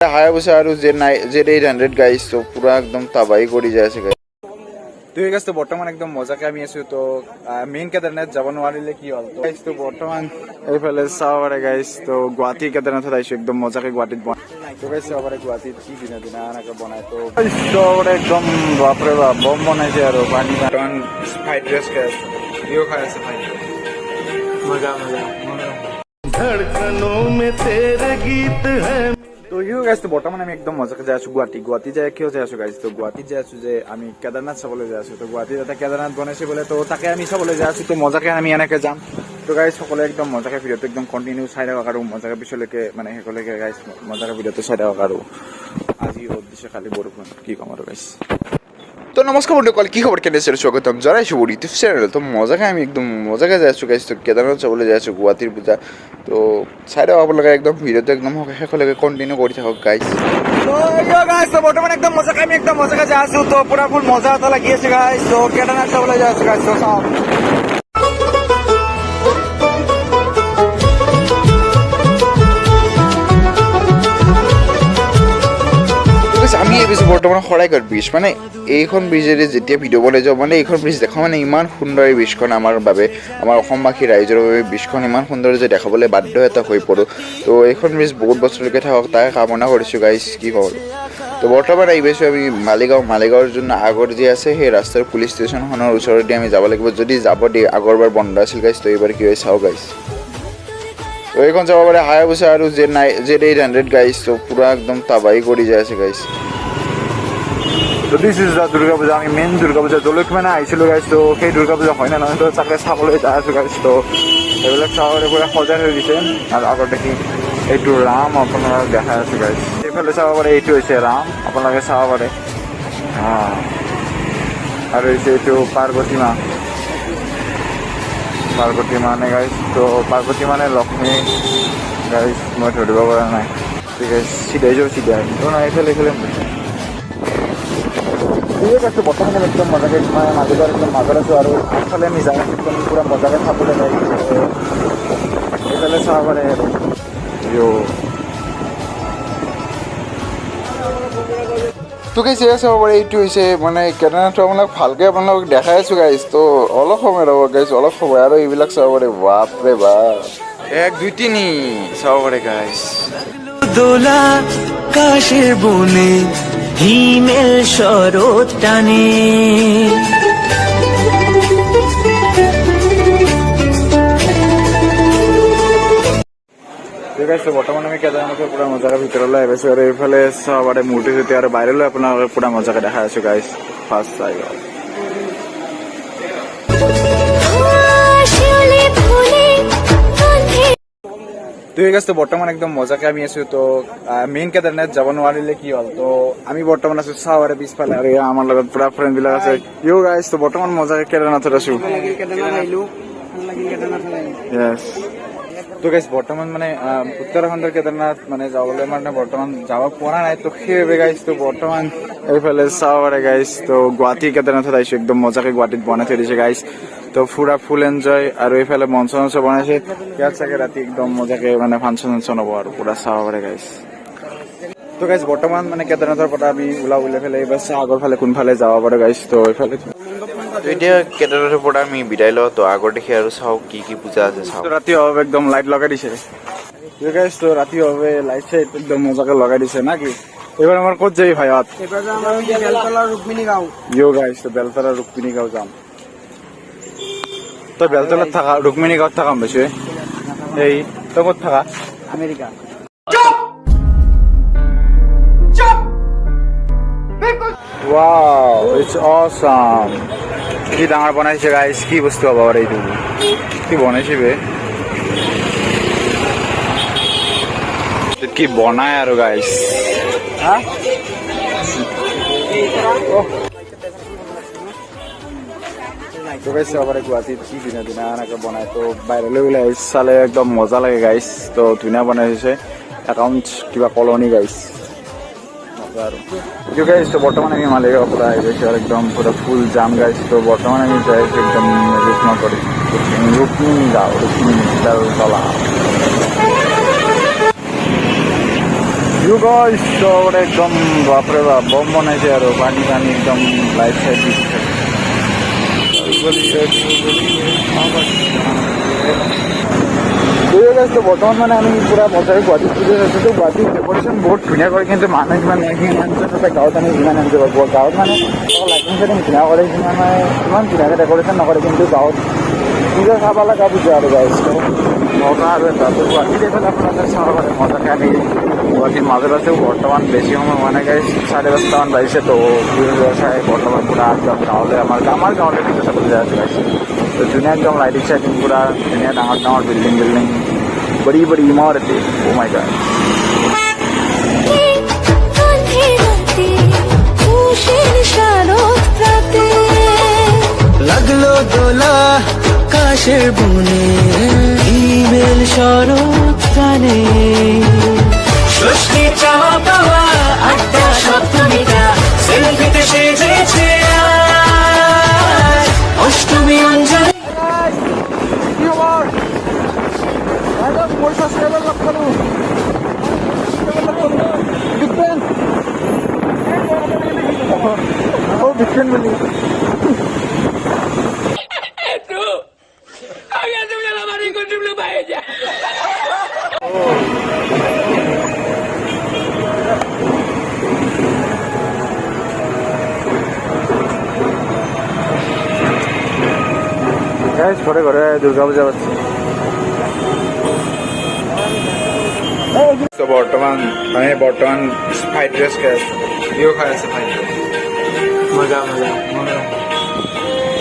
Hayabusa আৰু Z800 গাইছ তো পুৰা একদম তাবাই কৰি যায় আছে গাইছ। তো এই গাছটো বৰ্তমান একদম মজাকে আমি আছো। তো মেইন কেদাৰনাথ যাব নোৱাৰিলে কি হ'ল তো গাইছ তো বৰ্তমান এইফালে চাব পাৰে গাইছ। তো গুৱাহাটী কেদাৰনাথত আহিছো একদম মজাকে গুৱাহাটীত তো গাইছ চাব পাৰে গুৱাহাটীত কি দিনা দিনা এনেকে বনাই তো একদম বাপৰে বাপ বম বনাইছে আৰু পানী বৰ্তমান ফ্ৰাইড ৰাইচ খাই আছে ইও খাই আছে ভাই মজা মজা धड़कनों में तेरे गीत है। তো ইউ গাইছ তো বৰ্তমান আমি একদম মজাকে যাই আছো গুৱাহাটী যাই কিয় যাই আছো গাইছ। তো গুৱাহাটীত যাই আছো যে আমি কেদাৰনাথ চাবলৈ যাই আছো। তো গুৱাহাটীত এটা কেদাৰনাথ বনাইছে বোলে তো তাকে আমি চাবলৈ যাই আছো। তো মজাকে আমি এনেকে যাম। তো গাইছ সকলোৱে একদম মজাকে ভিডিঅ'টো একদম কণ্টিনিউ চাই থাকক আৰু মজাকে পিছলৈকে মানে শেষলৈকে গাইছ মজাকে ভিডিঅ'টো চাই থাকক আৰু আজি ৰ'দ দিছে কালি বৰষুণ কি ক'ম আৰু গাইছ। তো নমস্কাৰ বন্ধুসকল কি খবৰ কেনে আছে স্বাগতম জনাইছো মোৰ ইউটিউব চেনেল। তো মজাকে আমি একদম মজাকে যাই আছো গাইছ। তো কেদাৰনাথ চাবলৈ যাই আছো গুৱাহাটীৰ পূজা। তো চাই থাকক আপোনালোকে একদম ভিডিঅ'টো একদম শেষলৈকে কণ্টিনিউ কৰি থাকক গাইছ। তো বৰ্তমান একদম মজাকে আমি একদম মজাকে যাই আছো। তো পুৰা ফুল মজা এটা লাগি আছে গাইছ। তো কেদাৰনাথ চাবলৈ যাই আছো গাইছ। তো চাওক আমি এই পিছত বৰ্তমান শৰাইঘাট ব্ৰিজ মানে এইখন ব্ৰিজেৰে যেতিয়া ভিডিঅ' বনাই যাওঁ মানে এইখন ব্ৰিজ দেখা মানে ইমান সুন্দৰ এই ব্ৰিজখন আমাৰ বাবে আমাৰ অসমবাসী ৰাইজৰ বাবে ব্ৰিজখন ইমান সুন্দৰ যে দেখাবলৈ বাধ্যতা হৈ পৰোঁ। তো এইখন ব্ৰিজ বহুত বছৰলৈকে থাকক তাই কামনা কৰিছোঁ গাইছ কি হ'ল। তো বৰ্তমান আহি পাইছোঁ আমি মালিগাঁৱৰ যোন আগৰ যি আছে সেই ৰাস্তাৰ পুলিচ ষ্টেচনখনৰ ওচৰতে আমি যাব লাগিব যদি যাব দিয়ে। আগৰবাৰ বন্ধ আছিল গাইছ। তো এইবাৰ কি হয় চাওঁ গাইছ। তো এইখন চাব পাৰে হায়াবুসা আৰু Z800 গাইছ। তো পুৰা একদম তাবাই কৰি যায় আছে গাইছ। তো this is the Durga Puja আমি মেইন দুৰ্গা পূজা যলৈকে মানে আহিছিলোঁ গাইছ। তো সেই দুৰ্গা পূজা হয় নে নহয় তো তাকে চাবলৈ যাই আছোঁ গাইছ। তো এইবিলাক চাবলৈ পুৰা সজাই হৈ দিছে আৰু আগত দেখি এইটো ৰাম আপোনালোকক দেখাই আছোঁ গাইছ। এইফালে চাব পাৰে এইটো হৈছে ৰাম আপোনালোকে চাব পাৰে আৰু হৈছে এইটো পাৰ্বতী মানে গাইছ। তো পাৰ্বতী মানে লক্ষ্মী গাইছ মই ধৰিব পৰা নাই ঠিক আছে চিধাই যাওঁ চিধাই তো নাই এইফালে ঠিক আছে। বৰ্তমান একদম মজাকে মানে মালিগাঁৱৰ একদম মাজত আছোঁ আৰু আগফালে আমি যাই একদম পূৰা মজাকে চাবলৈ যাই এইফালে চাব পাৰে আৰু তো গাইছ চাব পাৰে এইটো হৈছে মানে কেদাৰনাথটো আপোনাক ভালকৈ আপোনালোকক দেখাই আছোঁ গাইছ। তো অলপ সময় ৰ'ব গাইছ অলপ সময় আৰু এইবিলাক চাব পাৰে বাপৰে বাপ 1 2 3 চাব পাৰে গাইছ। দোলা কাশেৰ বনে হিমেল শৰৎ টানে ঠিক আছে। বৰ্তমান আমি কেদাৰনাথৰ পুৰা মজাকে ভিতৰলৈ আহি পাইছোঁ আৰু এইফালে চাব পাৰে মূৰ্তি চূৰ্তি আৰু বাহিৰলৈ আপোনালোকে পুৰা মজাকে দেখাই আছোঁ গাইছ ফাৰ্ষ্ট চাই ঠিক আছে। বৰ্তমান একদম মজাকে আমি আছো। তো মেইন কেদাৰনাথ যাব নোৱাৰিলে কি হ'ল তো আমি বৰ্তমান আছো চাৱাৰে পিছফালে আৰু আমাৰ লগত পুৰা ফ্ৰেণ্ড বিলাক আছে ইউ গাইছ। তো বৰ্তমান মজাকে কেদাৰনাথত আছো। তো গাইছ বৰ্তমান মানে উত্তৰাখণ্ডৰ কেদাৰনাথ মানে যাবলৈ মানে বৰ্তমান যাব পৰা নাই। তো সেইবাবে গাইছ তো বৰ্তমান এইফালে চাব পাৰে গাইছ। তো গুৱাহাটী কেদাৰনাথত আহিছো একদম মজাকে গুৱাহাটীত বনাই থৈ দিছে গাইছ। তো পুৰা ফুল এনজয় আৰু এইফালে মঞ্চ বনাইছে ইয়াত চাগে ৰাতি একদম মজাকে মানে ফাংচন হ'ব আৰু পুৰা চাব পাৰে গাইছ। তো গাইছ বৰ্তমান মানে কেদাৰনাথৰ পৰা আমি ওলাই ফেলে এইবাৰ চাহ আগৰ ফালে কোনফালে যাব পাৰে গাইছ। তো এইফালে এতিয়া কেদাৰনাথৰ পৰা আমি বিদায় লওঁ। তো আগৰ দেখি আৰু চাওঁ কি কি পূজা আছে চাওঁ। ৰাতি হবে একদম লাইট লগাই দিছে গাইছ। তো ৰাতি হবে লাইট চাইট একদম মজাকে লগাই দিছে না কি। এবাৰ আমাৰ ক'ত যাবি ভাইয়াত ইউ গাইছ। তো বেলতলা ৰুক্মিণী গাঁও যাম। তই বেলতলাত থাকা ৰুক্মিণী গাঁৱত থাকাম বেছি এই তই ক'ত থাকা আমেৰিকা। Wow, it's awesome. কি ডাঙৰ বনাইছে গাইছ কি বস্তু হ'ব পাৰে এইটো কি বনাইছে বে কি বনাই আৰু গাইছ তো গাইছ চাব পাৰে গুৱাহাটীত কি দিনা দিনা এনেকৈ বনাই। তো বাহিৰলৈ ওলাই চালে একদম মজা লাগে গাইছ। তো ধুনীয়া বনাইছে একাউণ্ট কিবা কলনি গাইছ মজা আৰু গাইছ। তো বৰ্তমান আমি মালিগাঁৱৰ পৰা আহি গৈছোঁ আৰু একদম পুৰা ফুল জাম গাইছ। তো বৰ্তমান আমি যাই আছোঁ একদম ৰুক্মিণী গাঁও বেলতলা ইউ গাইস তো একদম বাপৰে বাপ বম বনাইছে আৰু পানী পানী একদম লাইট চাইট দি তো বৰ্তমান মানে আমি পুৰা বজাৰে গুৱাহাটীত ফুৰি আছোঁ তো গুৱাহাটীত ডেক'ৰেশ্যন বহুত ধুনীয়া কৰে কিন্তু মানুহ কিমান তাতে গাঁৱত আমি যিমান আনিব পাৰোঁ গাঁৱত মানে লাইটিং চাইটিং ধুনীয়া কৰে যিমান মানে ইমান ধুনীয়াকৈ ডেক'ৰেশ্যন নকৰে কিন্তু গাঁৱত নিজে চাব লগা বুজা আৰু গাইছ মজা আৰু তাতে গুৱাহাটীত এইফালে আপোনালোকে চাব পাৰে মজাকৈ আমি গুৱাহাটীৰ মাজত আছোঁ বৰ্তমান বেছি সময় মানে গাইছ 10:30 বাজিছে তো চাই বৰ্তমান পুৰা একদম গাঁৱলৈ আমাৰ গাঁৱলৈ কিন্তু চাবলৈ যায় গাইছ তো ধুনীয়া একদম লাইটিং চাইটিং পুৰা ধুনীয়া ডাঙৰ ডাঙৰ বিল্ডিং बड़ी बड़ी इमारतें ओ माय गॉड লাগলো দোলা কাশের বনে হিমেল শরৎ টানে ষষ্ঠী চাওয়া পাওয়া আড্ডা সপ্তমীটা সেলফিতে সেজেছে অষ্টমী অঞ্জলি Big Ben beli. Itu, kalian sudah lama ikut dulu baiknya. Guys, ঘরে ঘরে দুর্গা পূজা হচ্ছে তো বর্তমান ফ্রাইড রাইস খাই আছো ইও খাই আছে ফ্রাইড রাইস মজা মজা